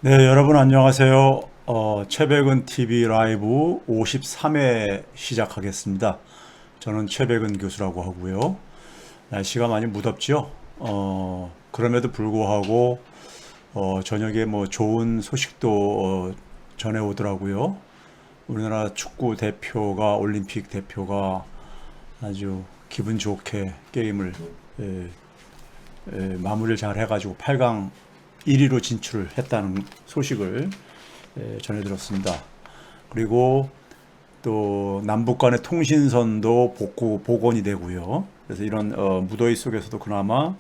네, 여러분 안녕하세요. 최백은 TV 라이브 53회 시작하겠습니다. 저는 최백은 교수라고 하고요. 날씨가 많이 무덥죠? 그럼에도 불구하고 저녁에 뭐 좋은 소식도 전해오더라고요. 우리나라 축구 대표가 올림픽 대표가 아주 기분 좋게 게임을 에, 마무리를 잘 해가지고 8강 1위로 진출을 했다는 소식을 전해들었습니다. 그리고 또 남북 간의 통신선도 복원이 되고요. 그래서 이런 무더위 속에서도 그나마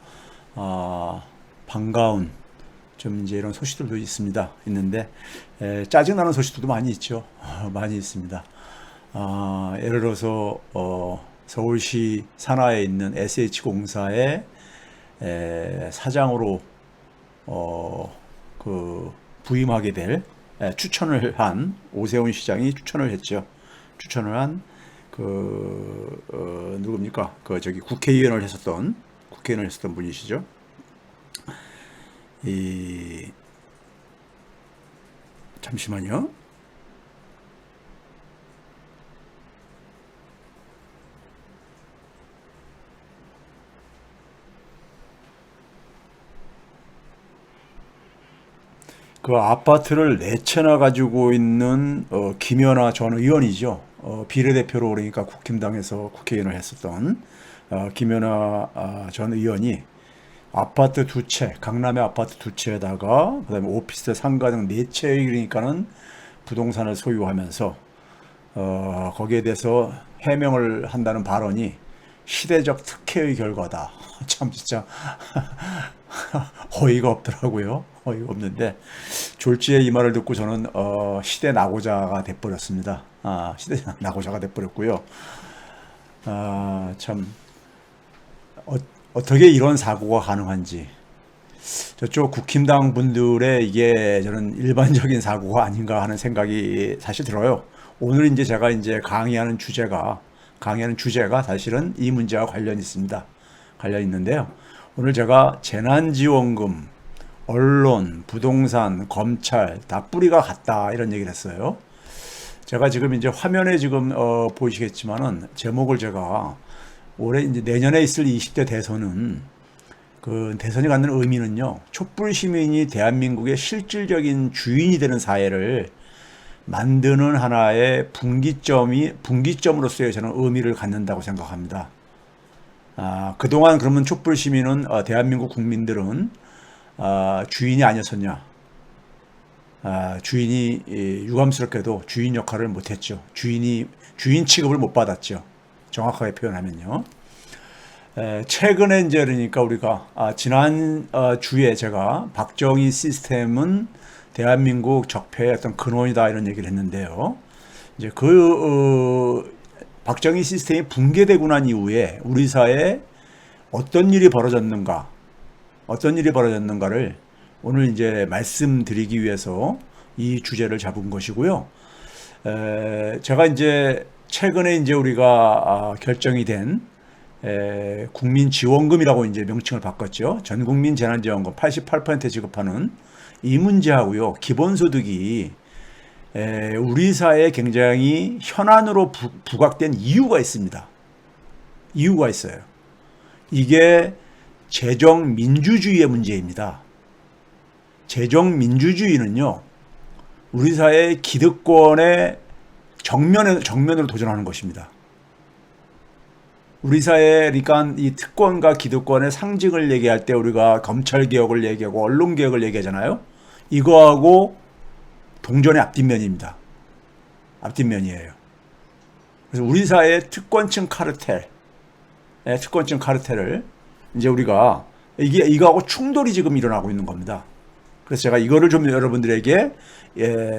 반가운 좀 이제 이런 소식들도 있는데 짜증나는 소식들도 많이 있죠. 많이 있습니다. 예를 들어서 서울시 산하에 있는 SH공사의 사장으로 어, 부임하게 될 추천을 한 오세훈 시장이 추천을 했죠. 추천을 한 누굽니까? 저기 국회의원을 했었던 분이시죠. 이 잠시만요. 그 아파트를 네 채나 가지고 있는 김연아 전 의원이죠. 비례대표로 그러니까 국힘당에서 국회의원을 했었던 김연아 전 의원이 아파트 두 채, 강남의 아파트 두 채에다가 그다음에 오피스텔 상가 등 네 채 그러니까는 부동산을 소유하면서 거기에 대해서 해명을 한다는 발언이 시대적 특혜의 결과다. 참 진짜 어이가 없더라고요. 어이가 없는데 졸지에 이 말을 듣고 저는 시대 낙오자가 돼버렸습니다. 시대 낙오자가 돼버렸고요. 참 어떻게 이런 사고가 가능한지 저쪽 국힘당 분들의 이게 저는 일반적인 사고가 아닌가 하는 생각이 사실 들어요. 오늘 이제 제가 이제 강의하는 주제가 사실은 이 문제와 관련이 있습니다. 관련 있는데요. 오늘 제가 재난지원금, 언론, 부동산, 검찰 다 뿌리가 같다 이런 얘기를 했어요. 제가 지금 이제 화면에 지금 보이시겠지만은 제목을 제가 올해 이제 내년에 있을 20대 대선은 그 대선이 갖는 의미는요. 촛불 시민이 대한민국의 실질적인 주인이 되는 사회를 만드는 하나의 분기점으로서의 저는 의미를 갖는다고 생각합니다. 그동안 그러면 촛불 시민은 대한민국 국민들은 주인이 아니었었냐? 주인이 유감스럽게도 주인 역할을 못했죠. 주인 취급을 못 받았죠. 정확하게 표현하면요. 최근에 이제 그러니까 우리가 지난 주에 제가 박정희 시스템은 대한민국 적폐의 어떤 근원이다 이런 얘기를 했는데요. 이제 박정희 시스템이 붕괴되고 난 이후에 우리 사회에 어떤 일이 벌어졌는가, 어떤 일이 벌어졌는가를 오늘 이제 말씀드리기 위해서 이 주제를 잡은 것이고요. 제가 이제 최근에 이제 우리가 결정이 된 국민지원금이라고 이제 명칭을 바꿨죠. 전국민 재난지원금 88% 지급하는 이 문제하고요. 기본소득이 우리 사회에 굉장히 현안으로 부각된 이유가 있습니다. 이유가 있어요. 이게 재정 민주주의의 문제입니다. 재정 민주주의는요, 우리 사회의 기득권의 정면으로 도전하는 것입니다. 우리 사회, 그러니까 이 특권과 기득권의 상징을 얘기할 때 우리가 검찰 개혁을 얘기하고 언론 개혁을 얘기하잖아요. 이거하고 동전의 앞뒷면입니다. 앞뒷면이에요. 그래서 우리 사회의 특권층 카르텔을 이제 우리가 이거하고 충돌이 지금 일어나고 있는 겁니다. 그래서 제가 이거를 좀 여러분들에게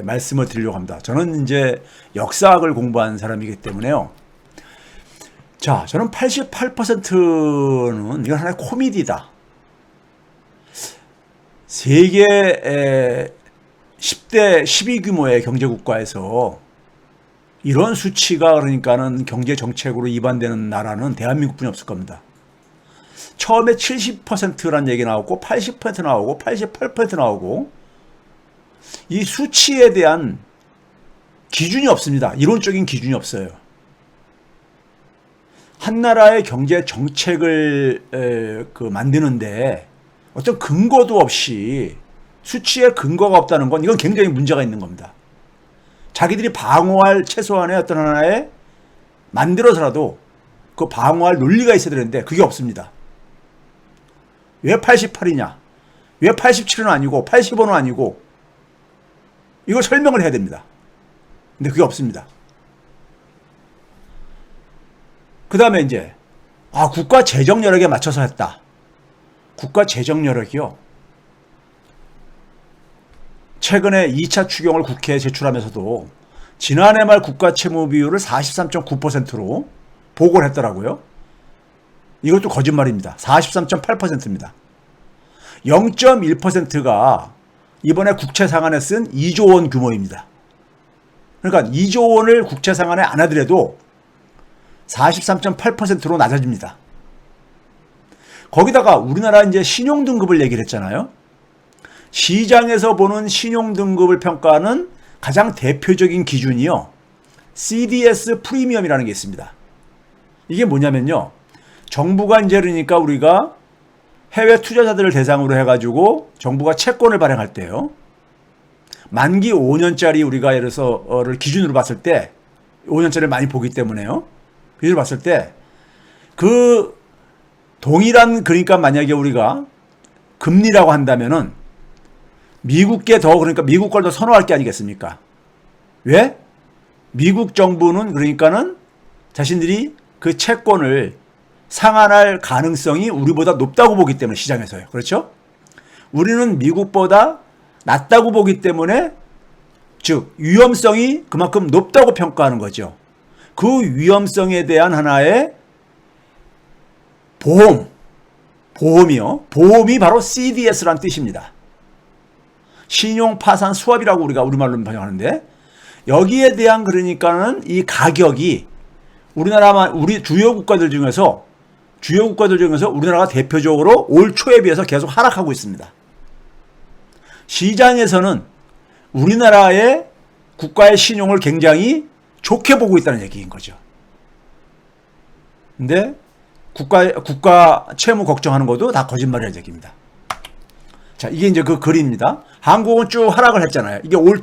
말씀을 드리려고 합니다. 저는 이제 역사학을 공부한 사람이기 때문에요. 자, 저는 88%는 이건 하나의 코미디다. 세계 10대 12 규모의 경제국가에서 이런 수치가 그러니까는 경제 정책으로 위반되는 나라는 대한민국뿐이 없을 겁니다. 처음에 70%란 얘기 나오고 80% 나오고 88% 나오고 이 수치에 대한 기준이 없습니다. 이론적인 기준이 없어요. 한 나라의 경제 정책을 만드는데 어떤 근거도 없이 수치에 근거가 없다는 건 이건 굉장히 문제가 있는 겁니다. 자기들이 방어할 최소한의 어떤 하나에 만들어서라도 그 방어할 논리가 있어야 되는데 그게 없습니다. 왜 88이냐? 왜 87은 아니고 85는 아니고 이걸 설명을 해야 됩니다. 근데 그게 없습니다. 그 다음에 이제 국가 재정 여력에 맞춰서 했다. 국가 재정 여력이요. 최근에 2차 추경을 국회에 제출하면서도 지난해 말 국가 채무 비율을 43.9%로 보고를 했더라고요. 이것도 거짓말입니다. 43.8%입니다. 0.1%가 이번에 국채 상한에 쓴 2조 원 규모입니다. 그러니까 2조 원을 국채 상한에 안 하더라도 43.8%로 낮아집니다. 거기다가 우리나라 이제 신용등급을 얘기를 했잖아요. 시장에서 보는 신용등급을 평가하는 가장 대표적인 기준이요. CDS 프리미엄이라는 게 있습니다. 이게 뭐냐면요. 정부가 이제 그러니까 우리가 해외 투자자들을 대상으로 해가지고 정부가 채권을 발행할 때요. 만기 5년짜리 우리가 예를 들어서를 기준으로 봤을 때 5년짜리를 많이 보기 때문에요. 기준으로 봤을 때 그 동일한 그러니까 만약에 우리가 금리라고 한다면은 미국께 더 그러니까 미국 걸 더 선호할 게 아니겠습니까? 왜? 미국 정부는 그러니까는 자신들이 그 채권을 상환할 가능성이 우리보다 높다고 보기 때문에 시장에서요. 그렇죠? 우리는 미국보다 낮다고 보기 때문에 즉 위험성이 그만큼 높다고 평가하는 거죠. 그 위험성에 대한 하나의 보험이요. 보험이 바로 CDS라는 뜻입니다. 신용파산 수합이라고 우리가 우리말로 번역하는데 여기에 대한 그러니까는 이 가격이 우리 주요 국가들 중에서 우리나라가 대표적으로 올 초에 비해서 계속 하락하고 있습니다. 시장에서는 우리나라의 국가의 신용을 굉장히 좋게 보고 있다는 얘기인 거죠. 근데 국가 채무 걱정하는 것도 다 거짓말이라는 얘기입니다. 자, 이게 이제 그 글입니다. 한국은 쭉 하락을 했잖아요. 이게 올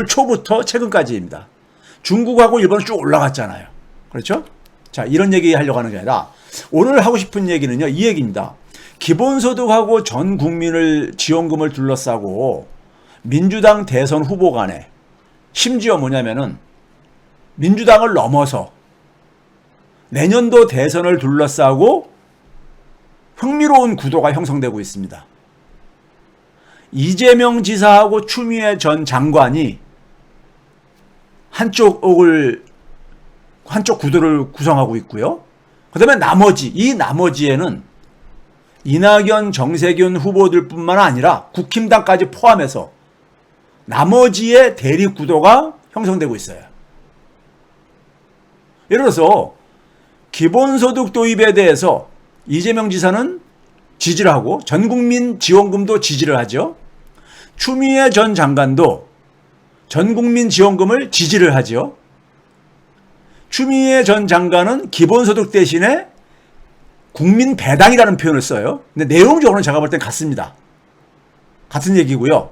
초부터 최근까지입니다. 중국하고 일본은 쭉 올라갔잖아요. 그렇죠? 자, 이런 얘기 하려고 하는 게 아니라 오늘 하고 싶은 얘기는요, 이 얘기입니다. 기본소득하고 전 국민을 지원금을 둘러싸고 민주당 대선 후보 간에 심지어 뭐냐면은 민주당을 넘어서 내년도 대선을 둘러싸고 흥미로운 구도가 형성되고 있습니다. 이재명 지사하고 추미애 전 장관이 한쪽 구도를 구성하고 있고요. 그 다음에 나머지에는 이낙연, 정세균 후보들뿐만 아니라 국힘당까지 포함해서 나머지의 대립 구도가 형성되고 있어요. 예를 들어서 기본소득 도입에 대해서 이재명 지사는 지지를 하고 전국민 지원금도 지지를 하죠. 추미애 전 장관도 전국민 지원금을 지지를 하죠. 추미애 전 장관은 기본소득 대신에 국민 배당이라는 표현을 써요. 근데 내용적으로는 제가 볼 땐 같습니다. 같은 얘기고요.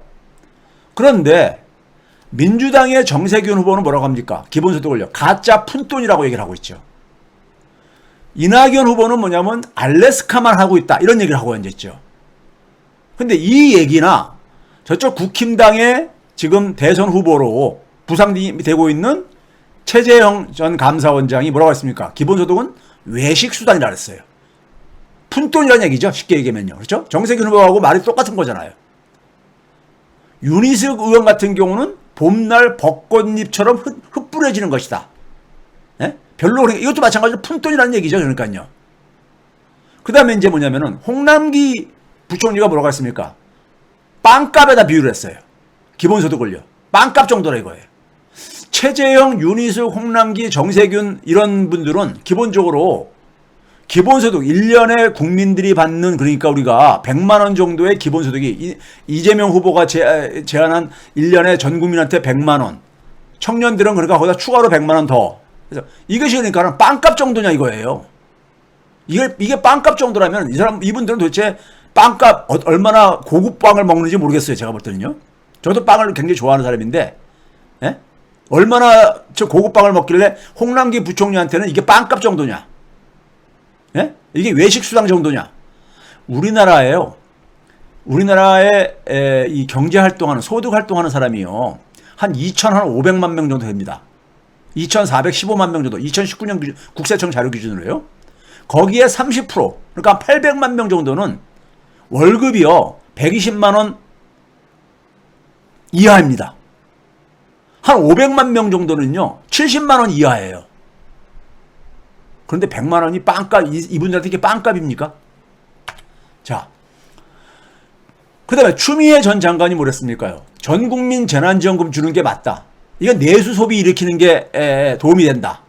그런데 민주당의 정세균 후보는 뭐라고 합니까? 기본소득을요. 가짜 푼돈이라고 얘기를 하고 있죠. 이낙연 후보는 뭐냐면 알래스카만 하고 있다. 이런 얘기를 하고 앉아있죠. 근데 이 얘기나 저쪽 국힘당의 지금 대선 후보로 부상이 되고 있는 최재형 전 감사원장이 뭐라고 했습니까? 기본소득은 외식수단이라 그랬어요. 푼돈이라는 얘기죠. 쉽게 얘기하면요. 그렇죠? 정세균 후보하고 말이 똑같은 거잖아요. 윤희숙 의원 같은 경우는 봄날 벚꽃잎처럼 흩뿌려지는 것이다. 예? 별로 이것도 마찬가지로 푼돈이라는 얘기죠. 그러니까요. 그 다음에 이제 뭐냐면은 홍남기 부총리가 뭐라고 했습니까? 빵값에다 비유를 했어요. 기본소득을요. 빵값 정도라 이거예요. 최재형, 윤희숙, 홍남기, 정세균 이런 분들은 기본적으로 기본소득 1년에 국민들이 받는, 그러니까 우리가 100만 원 정도의 기본소득이 이재명 후보가 제안한 1년에 전 국민한테 100만 원. 청년들은 그러니까 거기다 추가로 100만 원 더. 그래서 이것이 그러니까 빵값 정도냐 이거예요. 이게 빵값 정도라면 이분들은 도대체 빵값 얼마나 고급 빵을 먹는지 모르겠어요. 제가 볼 때는요. 저도 빵을 굉장히 좋아하는 사람인데, 예? 얼마나 저 고급 빵을 먹길래 홍남기 부총리한테는 이게 빵값 정도냐? 예? 이게 외식 수당 정도냐? 우리나라에 이 경제 활동하는, 소득 활동하는 사람이요, 한 2,500만 명 정도 됩니다. 2,415만 명 정도. 2019년 국세청 자료 기준으로요. 거기에 30%, 그러니까 800만 명 정도는 월급이요 120만 원 이하입니다. 한 500만 명 정도는요 70만 원 이하예요. 그런데 100만 원이 빵값, 이분들한테 이게 빵값입니까? 자, 그 다음에 추미애 전 장관이 뭐랬습니까요? 전 국민 재난지원금 주는 게 맞다. 이건 내수 소비 일으키는 게 도움이 된다.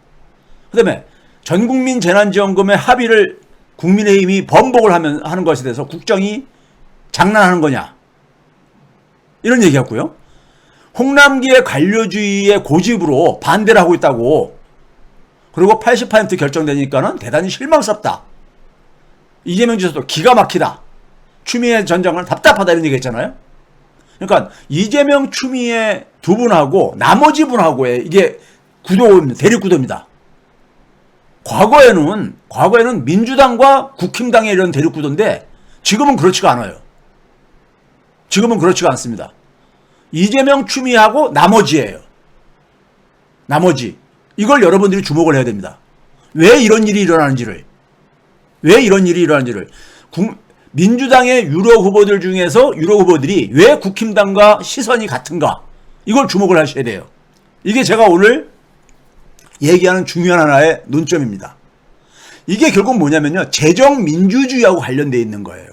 그 다음에 전 국민 재난지원금의 합의를 국민의힘이 번복을 하는 것에 대해서 국정이 장난하는 거냐, 이런 얘기였고요. 홍남기의 관료주의의 고집으로 반대를 하고 있다고. 그리고 80% 결정되니까는 대단히 실망스럽다. 이재명 지사도 기가 막히다. 추미애 전 장관은 답답하다, 이런 얘기 했잖아요. 그러니까 이재명, 추미애 두 분하고 나머지 분하고의 이게 구도입니다. 대립구도입니다. 과거에는 민주당과 국힘당의 이런 대립구도인데 지금은 그렇지가 않아요. 지금은 그렇지가 않습니다. 이재명, 추미애하고 나머지예요. 나머지. 이걸 여러분들이 주목을 해야 됩니다. 왜 이런 일이 일어나는지를. 민주당의 유력 후보들 중에서 유력 후보들이 왜 국힘당과 시선이 같은가, 이걸 주목을 하셔야 돼요. 이게 제가 오늘 얘기하는 중요한 하나의 논점입니다. 이게 결국 뭐냐면요, 재정 민주주의하고 관련되어 있는 거예요.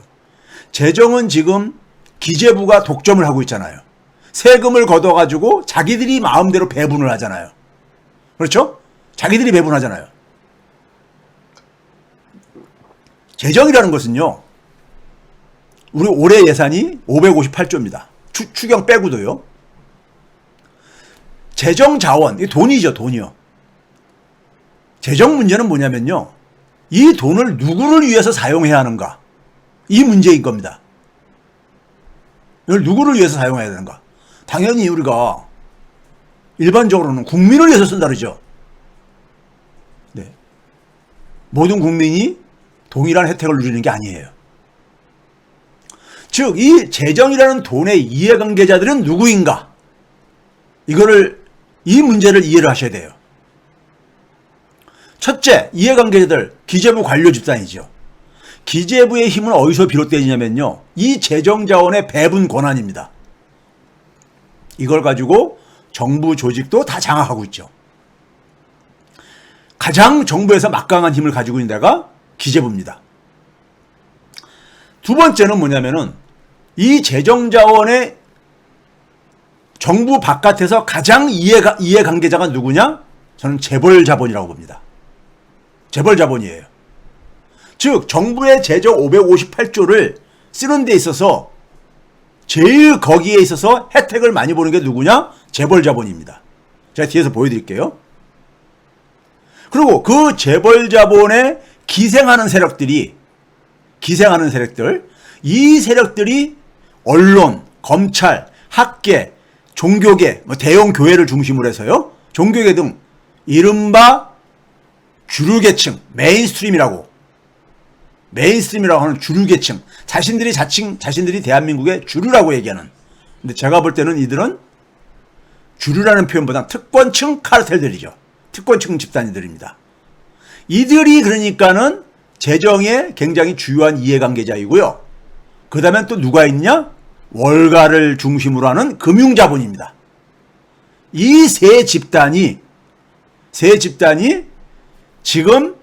재정은 지금 기재부가 독점을 하고 있잖아요. 세금을 걷어가지고 자기들이 마음대로 배분을 하잖아요. 그렇죠? 자기들이 배분하잖아요. 재정이라는 것은요, 우리 올해 예산이 558조입니다. 추경 빼고도요. 재정 자원, 이게 돈이죠, 돈이요. 재정 문제는 뭐냐면요, 이 돈을 누구를 위해서 사용해야 하는가, 이 문제인 겁니다. 이걸 누구를 위해서 사용해야 되는가. 당연히 우리가 일반적으로는 국민을 위해서 쓴다 그러죠. 네. 모든 국민이 동일한 혜택을 누리는 게 아니에요. 즉, 이 재정이라는 돈의 이해관계자들은 누구인가? 이 문제를 이해를 하셔야 돼요. 첫째, 이해관계자들, 기재부 관료 집단이죠. 기재부의 힘은 어디서 비롯되느냐면요, 이 재정자원의 배분 권한입니다. 이걸 가지고 정부 조직도 다 장악하고 있죠. 가장 정부에서 막강한 힘을 가지고 있는 데가 기재부입니다. 두 번째는 뭐냐면은, 이 재정자원의 정부 바깥에서 가장 이해관계자가 누구냐? 저는 재벌자본이라고 봅니다. 재벌자본이에요. 즉, 정부의 재정 558조를 쓰는 데 있어서 제일 거기에 있어서 혜택을 많이 보는 게 누구냐? 재벌자본입니다. 제가 뒤에서 보여드릴게요. 그리고 그 재벌자본에 기생하는 세력들, 이 세력들이 언론, 검찰, 학계, 종교계, 대형 교회를 중심으로 해서요, 종교계 등 이른바 주류계층, 메인스트림이라고 하는 주류계층, 자신들이 대한민국의 주류라고 얘기하는. 근데 제가 볼 때는 이들은 주류라는 표현보다 특권층 카르텔들이죠. 특권층 집단들입니다. 이들이 그러니까는 재정의 굉장히 주요한 이해관계자이고요. 그 다음에 또 누가 있냐? 월가를 중심으로 하는 금융자본입니다. 이 세 집단이 지금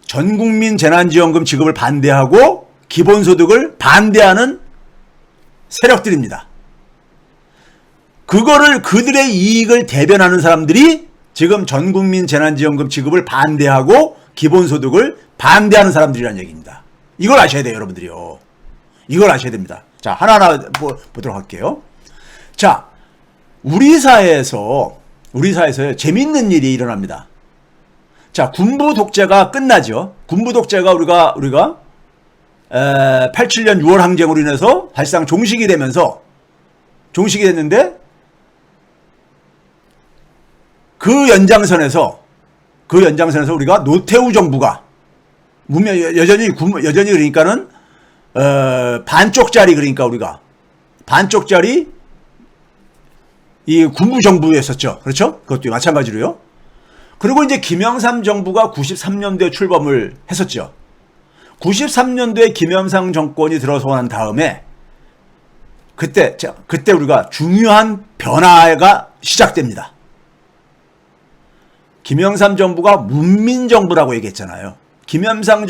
전국민 재난지원금 지급을 반대하고 기본소득을 반대하는 세력들입니다. 그들의 이익을 대변하는 사람들이 지금 전국민 재난지원금 지급을 반대하고 기본소득을 반대하는 사람들이라는 얘기입니다. 이걸 아셔야 돼요, 여러분들이요. 이걸 아셔야 됩니다. 자, 하나하나 보도록 할게요. 자, 우리 사회에서요, 재밌는 일이 일어납니다. 자, 군부 독재가 끝나죠. 군부 독재가 우리가 87년 6월 항쟁으로 인해서 사실상 종식이 됐는데, 그 연장선에서 우리가 노태우 정부가 여전히 그러니까는 반쪽짜리, 그러니까 우리가 반쪽짜리 이 군부 정부였었죠. 그렇죠? 그것도 마찬가지로요. 그리고 이제 김영삼 정부가 93년도에 출범을 했었죠. 93년도에 김영삼 정권이 들어서 난 다음에 그때 우리가 중요한 변화가 시작됩니다. 김영삼 정부가 문민정부라고 얘기했잖아요. 김영삼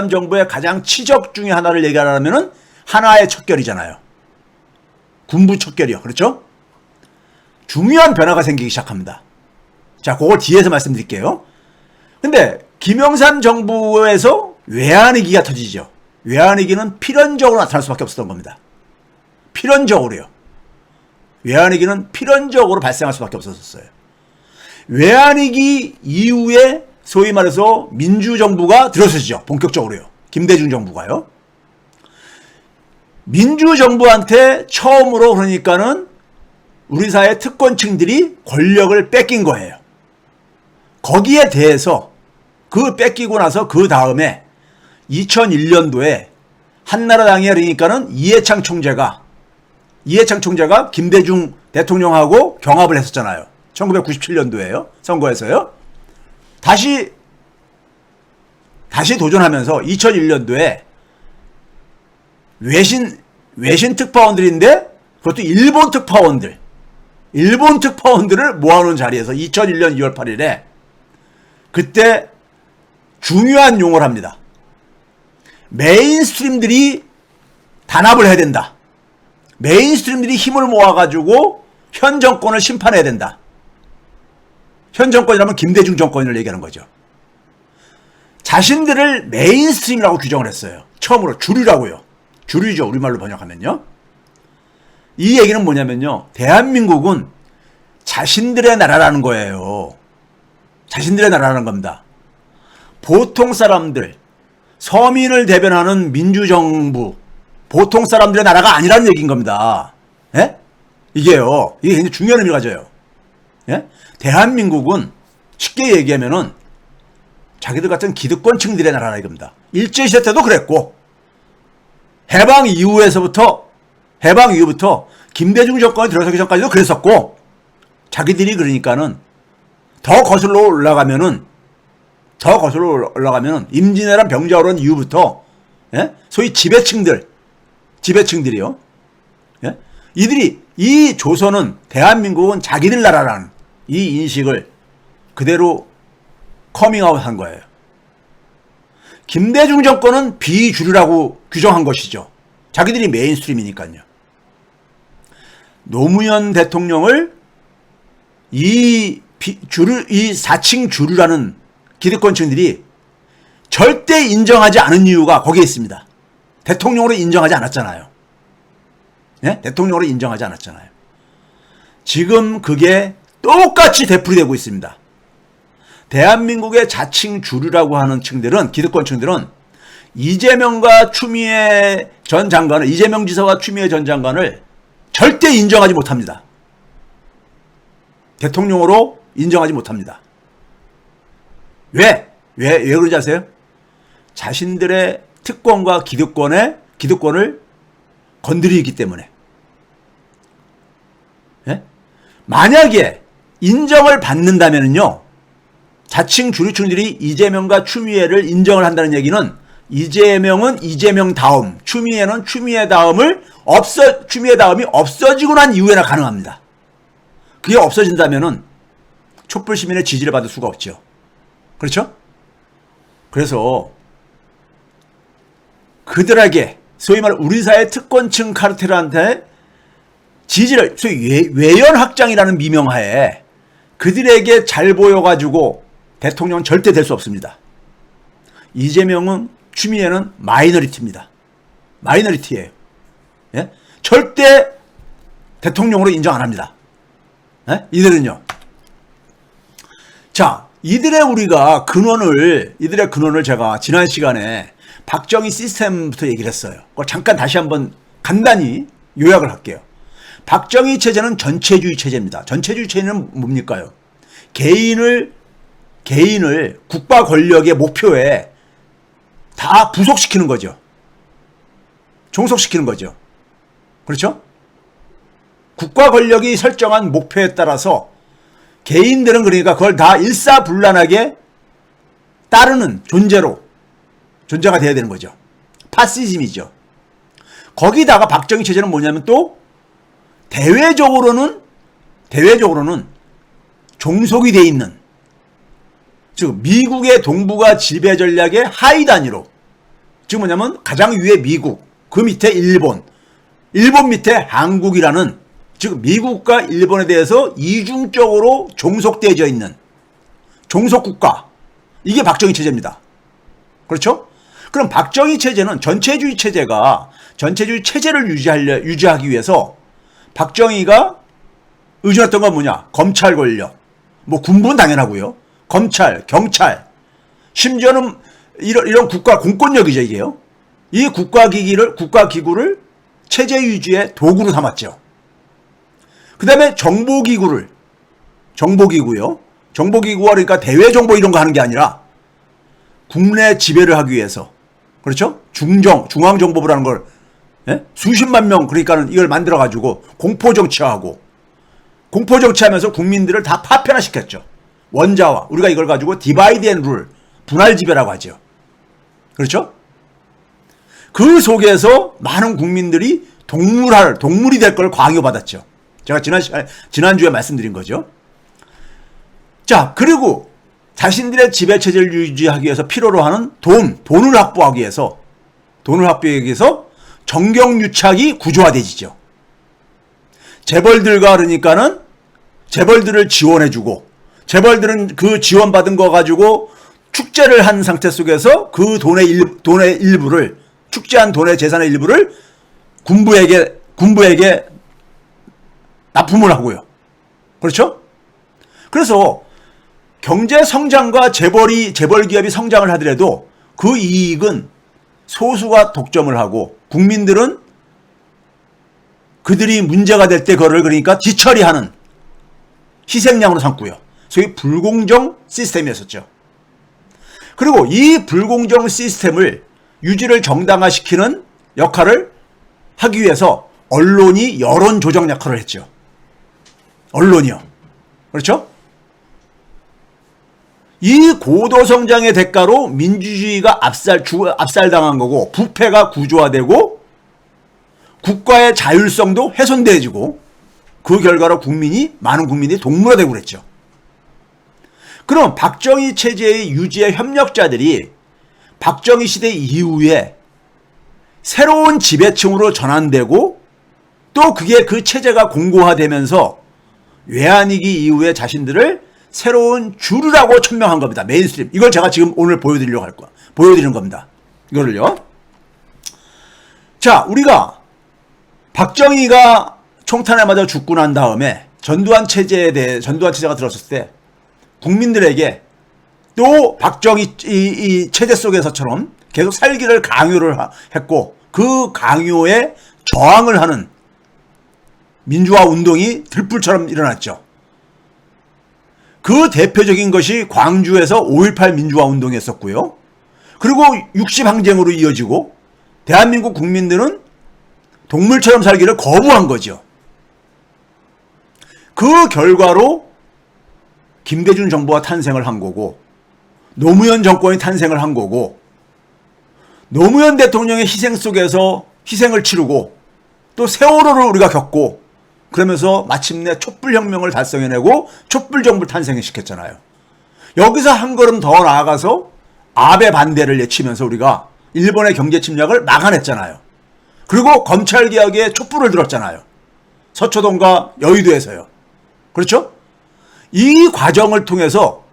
정부의 가장 치적 중에 하나를 얘기하려면은 하나의 척결이잖아요. 군부 척결이요. 그렇죠? 중요한 변화가 생기기 시작합니다. 자, 그걸 뒤에서 말씀드릴게요. 근데 김영삼 정부에서 외환위기가 터지죠. 외환위기는 필연적으로 나타날 수밖에 없었던 겁니다. 필연적으로요. 외환위기는 필연적으로 발생할 수밖에 없었어요. 외환위기 이후에 소위 말해서 민주정부가 들어서죠. 본격적으로요. 김대중 정부가요. 민주정부한테 처음으로 그러니까는 우리 사회 특권층들이 권력을 뺏긴 거예요. 거기에 대해서 그 뺏기고 나서 그 다음에 2001년도에 한나라당에 그러니까는 이해창 총재가 김대중 대통령하고 경합을 했었잖아요. 1997년도에요. 선거에서요. 다시 도전하면서 2001년도에 외신 특파원들인데 그것도 일본 특파원들을 모아놓은 자리에서 2001년 2월 8일에 그때 중요한 용어를 합니다. 메인스트림들이 단합을 해야 된다. 메인스트림들이 힘을 모아가지고 현 정권을 심판해야 된다. 현 정권이라면 김대중 정권을 얘기하는 거죠. 자신들을 메인스트림이라고 규정을 했어요. 처음으로 주류라고요. 주류죠. 우리말로 번역하면요. 이 얘기는 뭐냐면요. 대한민국은 자신들의 나라라는 거예요. 자신들의 나라라는 겁니다. 보통 사람들, 서민을 대변하는 민주정부, 보통 사람들의 나라가 아니라는 얘기인 겁니다. 예? 이게 굉장히 중요한 의미를 가져요. 예? 대한민국은 쉽게 얘기하면은 자기들 같은 기득권층들의 나라라 이겁니다. 일제시대 때도 그랬고, 해방 이후부터 김대중 정권이 들어서기 전까지도 그랬었고, 자기들이 그러니까는 더 거슬러 올라가면은 임진왜란 병자호란 이후부터, 예? 소위 지배층들이요. 예? 이 조선은, 대한민국은 자기들 나라라는 이 인식을 그대로 커밍아웃 한 거예요. 김대중 정권은 비주류라고 규정한 것이죠. 자기들이 메인스트림이니까요. 노무현 대통령을 이 4층 주류라는 기득권층들이 절대 인정하지 않은 이유가 거기에 있습니다. 대통령으로 인정하지 않았잖아요. 예? 대통령으로 인정하지 않았잖아요. 지금 그게 똑같이 되풀이되고 있습니다. 대한민국의 자칭 주류라고 하는 층들은, 기득권층들은 이재명 지사와 추미애 전 장관을 절대 인정하지 못합니다. 대통령으로 인정하지 못합니다. 왜 그러지 아세요? 자신들의 특권과 기득권을 건드리기 때문에. 예? 만약에 인정을 받는다면요, 자칭 주류층들이 이재명과 추미애를 인정을 한다는 얘기는 이재명은 이재명 다음, 추미애는 추미애 다음이 없어지고 난 이후에나 가능합니다. 그게 없어진다면은 촛불 시민의 지지를 받을 수가 없죠. 그렇죠? 그래서 그들에게 소위 말해 우리 사회 특권층 카르텔한테 지지를, 소위 외연 확장이라는 미명하에 그들에게 잘 보여가지고 대통령은 절대 될 수 없습니다. 이재명은 추미애는 마이너리티입니다. 마이너리티예요. 예? 절대 대통령으로 인정 안 합니다. 예? 이들은요. 자, 이들의 근원을 제가 지난 시간에 박정희 시스템부터 얘기를 했어요. 그걸 잠깐 다시 한번 간단히 요약을 할게요. 박정희 체제는 전체주의 체제입니다. 전체주의 체제는 뭡니까요? 개인을 국가 권력의 목표에 다 부속시키는 거죠. 종속시키는 거죠. 그렇죠? 국가 권력이 설정한 목표에 따라서 개인들은 그러니까 그걸 다 일사불란하게 따르는 존재가 돼야 되는 거죠. 파시즘이죠. 거기다가 박정희 체제는 뭐냐면 또 대외적으로는 종속이 돼 있는, 즉 미국의 동북아 지배 전략의 하위 단위로, 즉 뭐냐면 가장 위에 미국, 그 밑에 일본 밑에 한국이라는, 즉 미국과 일본에 대해서 이중적으로 종속되어져 있는 종속국가, 이게 박정희 체제입니다. 그렇죠? 그럼 박정희 체제는 전체주의 체제를 유지하기 위해서 박정희가 의존했던 건 뭐냐? 검찰 권력, 뭐 군부는 당연하고요. 검찰, 경찰, 심지어는 이런 국가 공권력이죠, 이게요. 이 국가기구를 체제 유지의 도구로 삼았죠. 그 다음에 정보기구요. 정보기구가 그러니까 대외정보 이런 거 하는 게 아니라 국내 지배를 하기 위해서, 그렇죠? 중앙정보부라는 걸, 예? 수십만 명, 그러니까는 이걸 만들어가지고 공포정치하면서 국민들을 다 파편화시켰죠. 원자와, 우리가 이걸 가지고 디바이드 앤 룰, 분할지배라고 하죠. 그렇죠? 그 속에서 많은 국민들이 동물이 될 걸 강요받았죠. 제가 지난주에 말씀드린 거죠. 자, 그리고 자신들의 지배체제를 유지하기 위해서 필요로 하는 돈을 확보하기 위해서 정경유착이 구조화되지죠. 재벌들과 그러니까는 재벌들을 지원해주고, 재벌들은 그 지원받은 거 가지고 축제를 한 상태 속에서 그 돈의 일부를, 축제한 돈의 재산의 일부를 군부에게 납품을 하고요. 그렇죠? 그래서 경제 성장과 재벌 기업이 성장을 하더라도 그 이익은 소수가 독점을 하고, 국민들은 그들이 문제가 될 때 그거를 그러니까 뒤처리하는 희생양으로 삼고요. 소위 불공정 시스템이었었죠. 그리고 이 불공정 시스템을 유지를 정당화시키는 역할을 하기 위해서 언론이 여론 조정 역할을 했죠. 언론이요. 그렇죠? 이 고도 성장의 대가로 민주주의가 압살당한 거고, 부패가 구조화되고, 국가의 자율성도 훼손되어지고, 그 결과로 많은 국민이 동물화되고 그랬죠. 그럼 박정희 체제의 유지의 협력자들이 박정희 시대 이후에 새로운 지배층으로 전환되고, 또 그게 그 체제가 공고화되면서 외환위기 이후에 자신들을 새로운 주류라고 천명한 겁니다. 메인스트림. 이걸 제가 지금 오늘 보여드리는 겁니다. 이거를요. 자, 우리가 박정희가 총탄에 맞아 죽고 난 다음에 전두환 체제가 들었을 때 국민들에게 또 박정희 이 체제 속에서처럼 계속 살기를 강요를 했고, 그 강요에 저항을 하는 민주화 운동이 들불처럼 일어났죠. 그 대표적인 것이 광주에서 5.18 민주화 운동이었었고요. 그리고 60항쟁으로 이어지고, 대한민국 국민들은 동물처럼 살기를 거부한 거죠. 그 결과로 김대중 정부가 탄생을 한 거고, 노무현 정권이 탄생을 한 거고, 노무현 대통령의 희생 속에서 희생을 치르고, 또 세월호를 우리가 겪고, 그러면서 마침내 촛불혁명을 달성해내고 촛불정부를 탄생시켰잖아요. 여기서 한 걸음 더 나아가서 아베 반대를 외치면서 우리가 일본의 경제 침략을 막아냈잖아요. 그리고 검찰개혁에 촛불을 들었잖아요. 서초동과 여의도에서요. 그렇죠? 이 과정을 통해서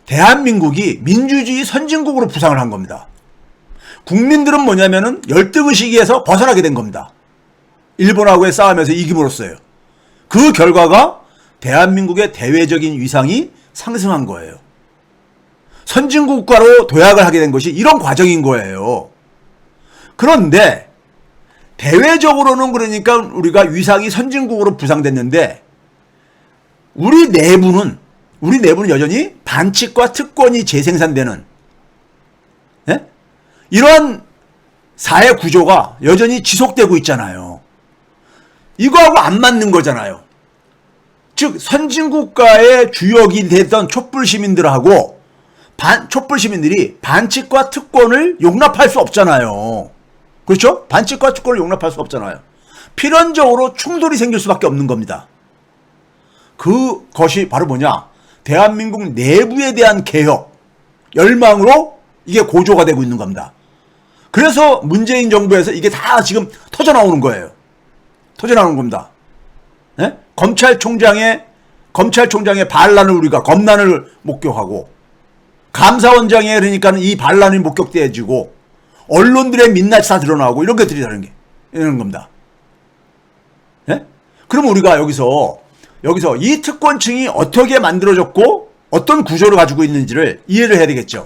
대한민국이 민주주의 선진국으로 부상을 한 겁니다. 국민들은 뭐냐면은 열등의식에서 벗어나게 된 겁니다. 일본하고의 싸움에서 이김으로써요. 그 결과가 대한민국의 대외적인 위상이 상승한 거예요. 선진국가로 도약을 하게 된 것이 이런 과정인 거예요. 그런데 대외적으로는 그러니까 우리가 위상이 선진국으로 부상됐는데 우리 내부는 여전히 반칙과 특권이 재생산되는, 예? 이러한 사회 구조가 여전히 지속되고 있잖아요. 이거하고 안 맞는 거잖아요. 즉 선진국가의 주역이 됐던 촛불 시민들하고 촛불 시민들이 반칙과 특권을 용납할 수 없잖아요. 그렇죠? 반칙과 특권을 용납할 수 없잖아요. 필연적으로 충돌이 생길 수밖에 없는 겁니다. 그것이 바로 뭐냐? 대한민국 내부에 대한 개혁, 열망으로 이게 고조가 되고 있는 겁니다. 그래서 문재인 정부에서 이게 다 지금 터져나오는 거예요. 터져나오는 겁니다. 예? 검찰총장의 반란을 우리가 검난을 목격하고, 감사원장의 그러니까는 이 반란이 목격돼지고, 언론들의 민낯이 다 드러나고 이런 것들이 다른 게 이런 겁니다. 예? 그럼 우리가 여기서 이 특권층이 어떻게 만들어졌고 어떤 구조를 가지고 있는지를 이해를 해야 되겠죠.